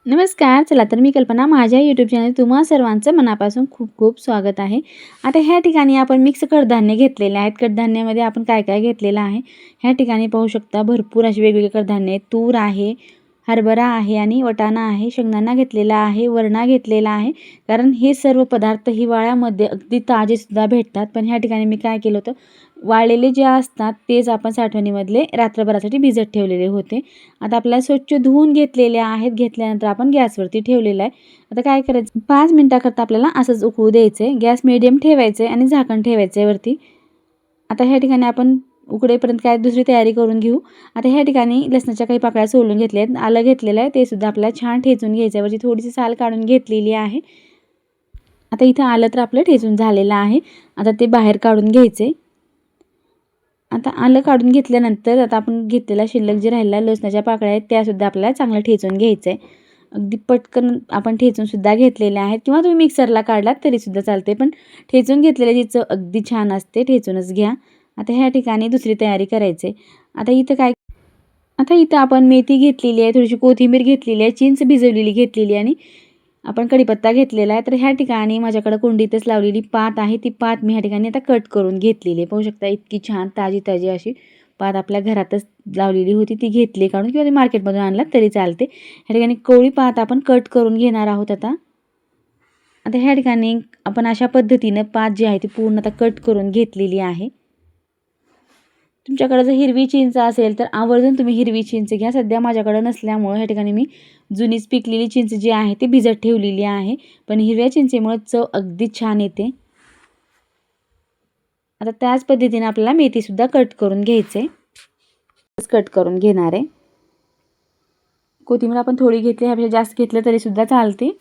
नमस्कार. चला तर मी कल्पना माझ्या यूट्यूब चॅनल तुम्हा सर्वांचं मनापासून खूप खूप स्वागत आहे. आता ह्या ठिकाणी आपण मिक्स कडधान्य घेतलेले आहेत. कडधान्यामध्ये आपण काय काय घेतलेलं आहे ह्या ठिकाणी पाहू शकता. भरपूर असे वेगवेगळे कडधान्य आहेत. तूर आहे, हरभरा आहे आणि वाटाणा आहे, शेंगदाणा घेतलेला आहे, वरणा घेतलेला आहे. कारण हे सर्व पदार्थ हिवाळ्यामध्ये अगदी ताजेसुद्धा भेटतात. पण ह्या ठिकाणी मी काय केलं होतं, वाळलेले जे असतात तेच आपण साठवणीमधले रात्रभरासाठी भिजत ठेवलेले होते. आता आपल्याला स्वच्छ धुवून घेतलेले आहेत. घेतल्यानंतर आपण गॅसवरती ठेवलेलं आहे. आता काय करायचं, 5 मिनिटाकरता आपल्याला असंच उकळू द्यायचं आहे. गॅस मीडियम ठेवायचं आहे आणि झाकण ठेवायचं आहे वरती. आता ह्या ठिकाणी आपण उकडेपर्यंत काय दुसरी तयारी करून घेऊ. आता ह्या ठिकाणी लसणाच्या काही पाकळ्या सोलून घेतल्या आहेत. आलं घेतलेलं आहे, ते सुद्धा आपल्याला छान ठेचून घ्यायचं आहे. वरची थोडीशी साल काढून घेतलेली आहे. आता इथं आलं तर आपलं ठेचून झालेलं आहे. आता ते बाहेर काढून घ्यायचं आहे. आता आलं काढून घेतल्यानंतर आता आपण घेतलेला शिल्लक जे राहिलेला लसणाच्या पाकळ्या आहेत त्यासुद्धा आपल्याला चांगलं ठेचून घ्यायचं आहे. अगदी पटकन आपण ठेचूनसुद्धा घेतलेले आहेत किंवा तुम्ही मिक्सरला काढलात तरीसुद्धा चालते, पण ठेचून घेतलेल्याची चव अगदी छान असते. ठेचूनच घ्या. आता ह्या ठिकाणी दुसरी तयारी करायची आहे. आता इथं आपण मेथी घेतलेली आहे, थोडीशी कोथिंबीर घेतलेली आहे, चिंच भिजवलेली घेतलेली आहे आणि आपण कढीपत्ता घेतलेला आहे. तर ह्या ठिकाणी माझ्याकडे कुंडीतच लावलेली पात आहे. ती पात मी ह्या ठिकाणी आता कट करून घेतलेली आहे. पाहू शकता इतकी छान ताजी ताजी अशी पात आपल्या घरातच लावलेली होती. ती घेतली काढून किंवा ती मार्केटमधून आणलात तरी चालते. ह्या ठिकाणी कोवळी पात आपण कट करून घेणार आहोत. आता ह्या ठिकाणी आपण अशा पद्धतीनं पात जी आहे ती पूर्ण आता कट करून घेतलेली आहे. तुमच्याकडे जर हिरवी चिंच असेल तर आवर्जून तुम्ही हिरवी चिंच घ्या. सध्या माझ्याकडे नसल्यामुळं ह्या ठिकाणी मी जुनीच पिकलेली चिंच जी आहे ती भिजत ठेवलेली आहे. पण हिरव्या चिंचेमुळे चव अगदी छान येते. आता त्याच पद्धतीने आपल्याला मेथीसुद्धा कट करून घ्यायचे. कट करून घेणार आहे. कोथिंबीर आपण थोडी घेतली, ह्यापेक्षा जास्त घेतलं तरीसुद्धा चालते.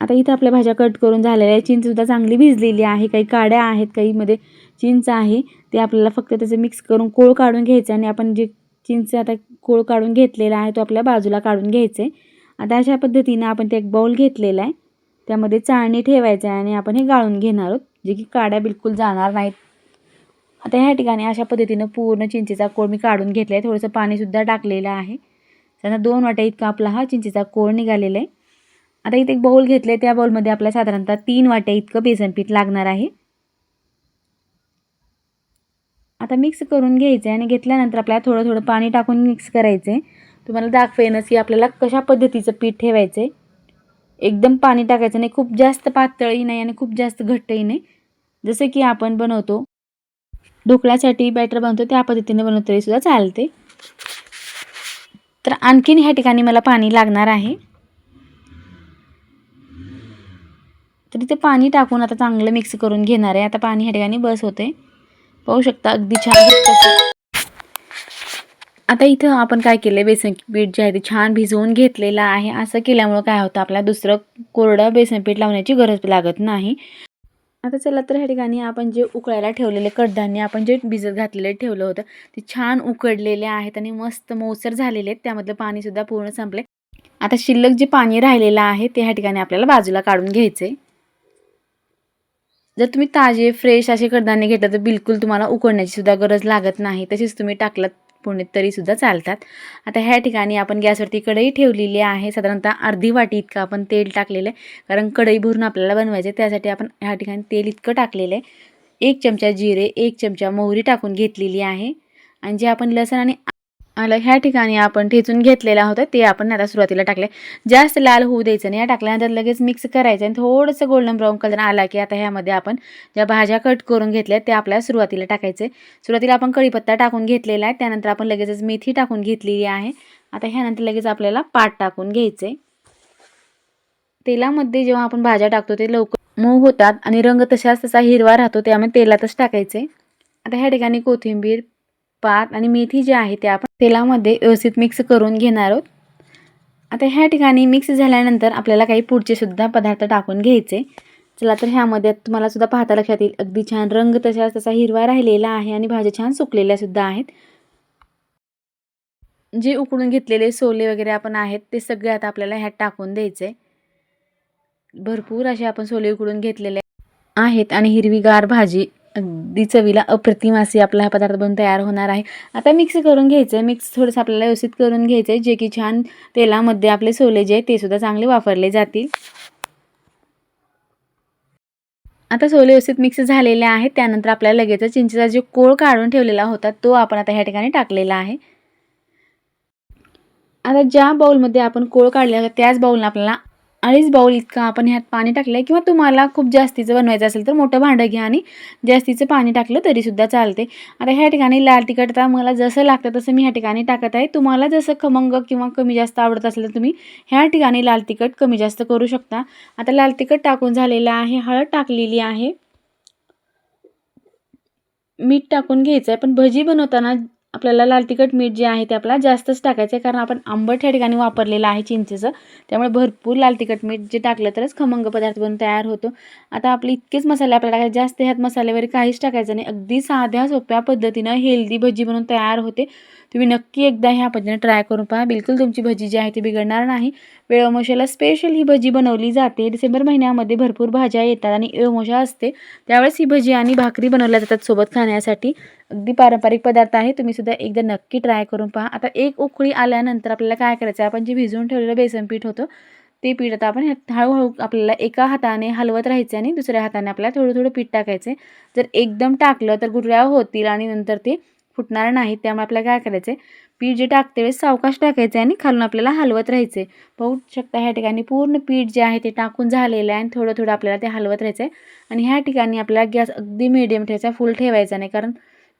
आता इथं आपल्या भाज्या कट करून झालेल्या आहे. चिंचसुद्धा चांगली भिजलेली आहे. काही काड्या आहेत, काहीमध्ये चिंच आहे. ते आपल्याला फक्त त्याचं मिक्स करून कोळ काढून घ्यायचं आणि आपण जे चिंच आता कोळ काढून घेतलेला आहे तो आपल्या बाजूला काढून घ्यायचा आहे. आता अशा पद्धतीनं आपण ते एक बाउल घेतलेला आहे. त्यामध्ये चाळणी ठेवायचं आहे आणि आपण हे गाळून घेणार आहोत, जे की काड्या बिलकुल जाणार नाहीत. आता ह्या ठिकाणी अशा पद्धतीनं पूर्ण चिंचेचा कोळ मी काढून घेतला आहे. थोडंसं पाणीसुद्धा टाकलेलं आहे. त्यांना 2 वाट्या इतका आपला हा चिंचेचा कोळ निघालेला आहे. आता इथे एक बाउल घेतले, त्या बाउलमध्ये आपल्याला साधारणतः 3 वाट्या इतकं बेसन पीठ लागणार आहे. आता मिक्स करून घ्यायचं आहे आणि घेतल्यानंतर आपल्याला थोडं थोडं पाणी टाकून मिक्स करायचं आहे. तुम्हाला दाखवेनच की आपल्याला कशा पद्धतीचं पीठ ठेवायचं आहे. एकदम पाणी टाकायचं नाही, खूप जास्त पातळही नाही आणि खूप जास्त घट्टही नाही. जसं की आपण बनवतो ढोकळ्यासाठी बॅटर बनवतो त्या पद्धतीने बनवलं तरीसुद्धा चालते. तर आणखीन ह्या ठिकाणी मला पाणी लागणार आहे. तर इथे पाणी टाकून आता चांगलं मिक्स करून घेणार आहे. आता पाणी ह्या ठिकाणी बस होते. पाहू शकता अगदी छान. आता इथं आपण काय केलं, बेसन पीठ जे आहे ते छान भिजवून घेतलेलं आहे. असं केल्यामुळं काय होतं, आपल्याला दुसरं कोरडं बेसन पीठ लावण्याची गरज लागत नाही. आता चला तर ह्या ठिकाणी आपण जे उकळायला ठेवलेले कडधान्य आपण जे भिजत घातलेले ठेवलं होतं ते छान उकडलेले आहेत आणि मस्त मऊसर झालेले आहेत. त्यामधलं पाणीसुद्धा पूर्ण संपले. आता शिल्लक जे पाणी राहिलेलं आहे ते ह्या ठिकाणी आपल्याला बाजूला काढून घ्यायचे. जर तुम्ही ताजे फ्रेश असे कडधान्य घेतलं तर बिलकुल तुम्हाला उकडण्याची सुद्धा गरज लागत नाही. तसेच तुम्ही टाकलात पुणे तरीसुद्धा चालतात. आता ह्या ठिकाणी आपण गॅसवरती कढई ठेवलेली आहे. साधारणतः अर्धी वाटी इतकं आपण तेल टाकलेलं आहे, कारण कढई भरून आपल्याला बनवायचं आहे. त्यासाठी आपण ह्या ठिकाणी तेल इतकं टाकलेलं आहे. 1 चमचा जिरे, 1 चमचा मोहरी टाकून घेतलेली आहे आणि जे आपण लसूण आणि आलं ह्या ठिकाणी आपण ठेचून घेतलेला होता ते आपण आता सुरुवातीला टाकले. जास्त लाल होऊ द्यायचं नाही. टाकल्यानंतर लगेच मिक्स करायचं आणि थोडंसं गोल्डन ब्राऊन कलर आला की आता ह्यामध्ये आपण ज्या भाज्या कट करून घेतल्या त्या आपल्याला सुरुवातीला टाकायचे. सुरुवातीला आपण कढीपत्ता टाकून घेतलेला आहे. त्यानंतर आपण लगेचच मेथी टाकून घेतलेली आहे. आता ह्यानंतर लगेच आपल्याला पाट टाकून घ्यायचे. तेलामध्ये जेव्हा आपण भाज्या टाकतो ते लवकर मऊ होतात आणि रंग तसाच तसा हिरवा राहतो, त्यामुळे तेलातच टाकायचे. आता ह्या ठिकाणी कोथिंबीर, पात आणि मेथी जी आहे ते आपण तेलामध्ये व्यवस्थित मिक्स करून घेणार आहोत. आता ह्या ठिकाणी मिक्स झाल्यानंतर आपल्याला काही पुढचे सुद्धा पदार्थ टाकून घ्यायचे. चला तर ह्यामध्ये तुम्हाला सुद्धा पाहता लक्षात येईल अगदी छान रंग तसाच तसा हिरवा राहिलेला आहे आणि भाज्या छान सुकलेल्या सुद्धा आहेत. जे उकडून घेतलेले सोले वगैरे आपण आहेत ते सगळे आता आपल्याला ह्यात टाकून द्यायचे. भरपूर असे आपण सोले उकडून घेतलेले आहेत आणि हिरवीगार भाजी अगदी चवीला अप्रतिम असे आपला हा पदार्थ बनून तयार होणार आहे. आता मिक्स करून घ्यायचं आहे. मिक्स थोडंसं आपल्याला व्यवस्थित करून घ्यायचं आहे, जे की छान तेलामध्ये आपले सोले जे आहे ते सुद्धा चांगले वापरले जातील. आता सोले व्यवस्थित मिक्स झालेले आहेत. त्यानंतर आपल्याला लगेच चिंचेचा जो कोळ काढून ठेवलेला होता तो आपण आता ह्या ठिकाणी टाकलेला आहे. आता ज्या बाउलमध्ये आपण कोळ काढले होते त्याच बाउलने आपल्याला 2.5 बाउल इतकं आपण ह्यात पाणी टाकलं आहे, किंवा तुम्हाला खूप जास्तीचं बनवायचं असेल तर मोठं भांडं घ्या आणि जास्तीचं पाणी टाकलं तरीसुद्धा चालते. आता ह्या ठिकाणी लाल तिखट आता मला जसं लागतं तसं मी ह्या ठिकाणी टाकत आहे. तुम्हाला जसं खमंग किंवा कमी जास्त आवडत असेल तर तुम्ही ह्या ठिकाणी लाल तिखट कमी जास्त करू शकता. आता लाल तिखट टाकून झालेलं आहे, हळद टाकलेली आहे, मीठ टाकून घ्यायचं आहे. पण भजी बनवताना आपल्याला लाल तिखट मीठ जे आहे ते आपल्याला जास्तच टाकायचं आहे, कारण आपण आंबट या ठिकाणी वापरलेलं आहे चिंचेचं. त्यामुळे भरपूर लाल तिखट मीठ जे टाकलं तरच खमंग पदार्थ बनून तयार होतो. आता आपले इतकेच मसाले आपल्याला टाकायचे, जास्त ह्यात मसाले वगैरे काहीच टाकायचं नाही. अगदी साध्या सोप्या पद्धतीनं हेल्दी भजी बनवून तयार होते. तुम्ही नक्की एकदा ह्या पद्धतीने ट्राय करून पहा. बिलकुल तुमची भजी जी आहे ती बिघडणार नाही. एळोमोशाला स्पेशल ही भजी बनवली जाते. डिसेंबर महिन्यामध्ये भरपूर भाज्या येतात आणि एळोमोशा असते, त्यावेळेस ही भजी आणि भाकरी बनवल्या जातात सोबत खाण्यासाठी. अगदी पारंपरिक पदार्थ आहे. तुम्ही सुद्धा एकदा नक्की ट्राय करून पहा. आता एक उकळी आल्यानंतर आपल्याला काय करायचं आहे, आपण जे भिजवून ठेवलेलं बेसन पीठ होतं ते पीठ आता आपण हळूहळू आपल्याला एका हाताने हलवत राहायचं आणि दुसऱ्या हाताने आपल्याला थोडं थोडं पीठ टाकायचं आहे. जर एकदम टाकलं तर गुठळ्या होतील आणि नंतर ते फुटणार नाही. त्यामुळे आपल्याला काय करायचं आहे, पीठ जे टाकते वेळेस सावकाश टाकायचं आहे आणि खालून आपल्याला हलवत राहायचं आहे. पाहू शकता ह्या ठिकाणी पूर्ण पीठ जे आहे ते टाकून झालेलं आहे आणि थोडं थोडं आपल्याला ते हलवत राहायचं आहे. आणि ह्या ठिकाणी आपल्याला गॅस अगदी मीडियम ठेवायचा, फुल ठेवायचा नाही, कारण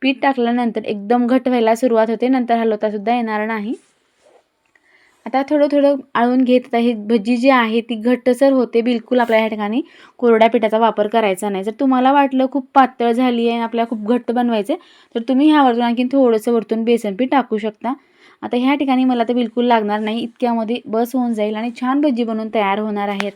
पीठ टाकल्यानंतर एकदम घट व्हायला सुरुवात होते, नंतर हलवता सुद्धा येणार नाही. आता थोडं थोडं आळून घेत ही भजी जी आहे ती घट्टसर होते. बिलकुल आपल्या ह्या ठिकाणी कोरड्या पिठाचा वापर करायचा नाही. जर तुम्हाला वाटलं खूप पातळ झाली आहे आणि आपल्याला खूप घट्ट बनवायचे तर तुम्ही ह्यावरतून आणखी थोडंसं वरतून बेसन पीठ टाकू शकता. आता ह्या ठिकाणी मला तर बिलकुल लागणार नाही, इतक्यामध्ये बस होऊन जाईल आणि छान भजी बनवून तयार होणार आहे.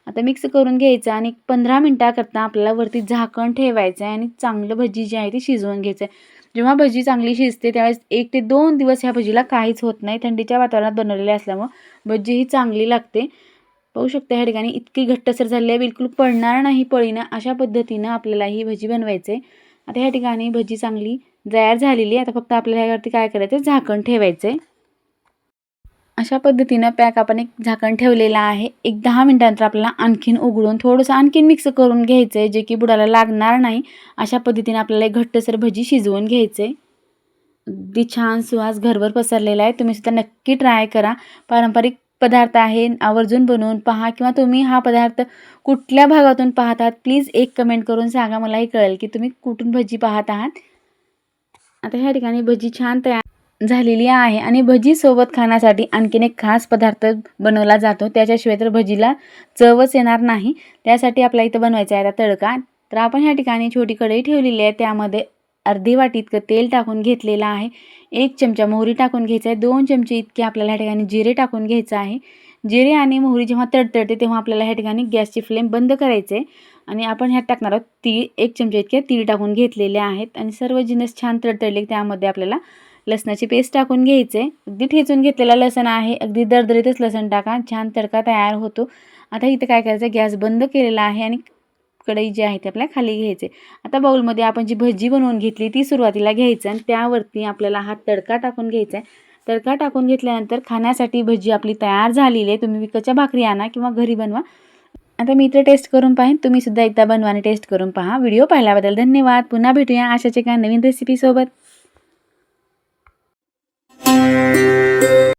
आता मिक्स करून घ्यायचं आणि 15 मिनिटाकरता आपल्याला वरती झाकण ठेवायचं आहे आणि चांगलं भजी जी आहे ती शिजवून घ्यायचं आहे. जेव्हा भजी चांगली शिजते त्यावेळेस 1 ते 2 दिवस ह्या भजीला काहीच होत नाही. थंडीच्या वातावरणात बनवलेले असल्यामुळं भजी ही चांगली लागते. पाहू शकता ह्या ठिकाणी इतकी घट्टसर झाली आहे, बिलकुल पडणार नाही पळीनं, अशा पद्धतीनं आपल्याला ही भजी बनवायची आहे. आता ह्या ठिकाणी भजी चांगली तयार झालेली आहे. आता फक्त आपल्याला ह्यावरती काय करायचं आहे, झाकण ठेवायचं आहे. अशा पद्धतीनं पॅक आपण एक झाकण ठेवलेलं आहे. एक 10 मिनिटानंतर आपल्याला आणखीन उघडून थोडंसं आणखीन मिक्स करून घ्यायचं आहे, जे की बुडाला लागणार नाही. अशा पद्धतीने आपल्याला एक घट्टसर भजी शिजवून घ्यायचं आहे. अगदी छान सुवास घरभर पसरलेला आहे. तुम्ही सुद्धा नक्की ट्राय करा. पारंपरिक पदार्थ आहे, आवर्जून बनवून पहा. किंवा तुम्ही हा पदार्थ कुठल्या भागातून पाहतात प्लीज एक कमेंट करून सांगा, मलाही कळेल की तुम्ही कुठून भजी पाहत आहात. आता ह्या ठिकाणी भजी छान तयार झालेली आहे आणि भजीसोबत खाण्यासाठी आणखीन एक खास पदार्थ बनवला जातो, त्याच्याशिवाय तर भजीला चवच येणार नाही. त्यासाठी आपल्याला इथं बनवायचा आहे आता तडका. तर आपण ह्या ठिकाणी छोटी कढई ठेवलेली आहे, त्यामध्ये अर्धी वाटी इतकं तेल टाकून घेतलेलं आहे. 1 चमचा मोहरी टाकून घ्यायचा आहे. 2 चमचे इतके आपल्याला ह्या ठिकाणी जिरे टाकून घ्यायचं आहे. जिरे आणि मोहरी जेव्हा तडतडते तेव्हा आपल्याला ह्या ठिकाणी गॅसची फ्लेम बंद करायचे आहे आणि आपण ह्यात टाकणार आहोत तीळ. 1 चमचा इतके तीळ टाकून घेतलेले आहेत आणि सर्व जिन्नस छान तडतडले त्यामध्ये आपल्याला लसणाची पेस्ट टाकून घ्यायचे. अगदी ठेचून घेतलेला लसण आहे, अगदी दरदरीतच लसण टाका, छान तडका तयार होतो. आता इथं काय करायचं, गॅस बंद केलेला आहे आणि कढई जी आहे ती आपल्याला खाली घ्यायची. आता बाउलमध्ये आपण जी भजी बनवून घेतली ती सुरुवातीला घ्यायचं आणि त्यावरती आपल्याला हा तडका टाकून घ्यायचा आहे. तडका टाकून घेतल्यानंतर खाण्यासाठी भजी आपली तयार झालेली आहे. तुम्ही विकतच्या भाकरी आणा किंवा घरी बनवा. आता मी इथे टेस्ट करून पाहीन, तुम्ही सुद्धा एकदा बनवा आणि टेस्ट करून पहा. व्हिडिओ पाहिल्याबद्दल धन्यवाद. पुन्हा भेटूया अशाच एका नवीन रेसिपीसोबत.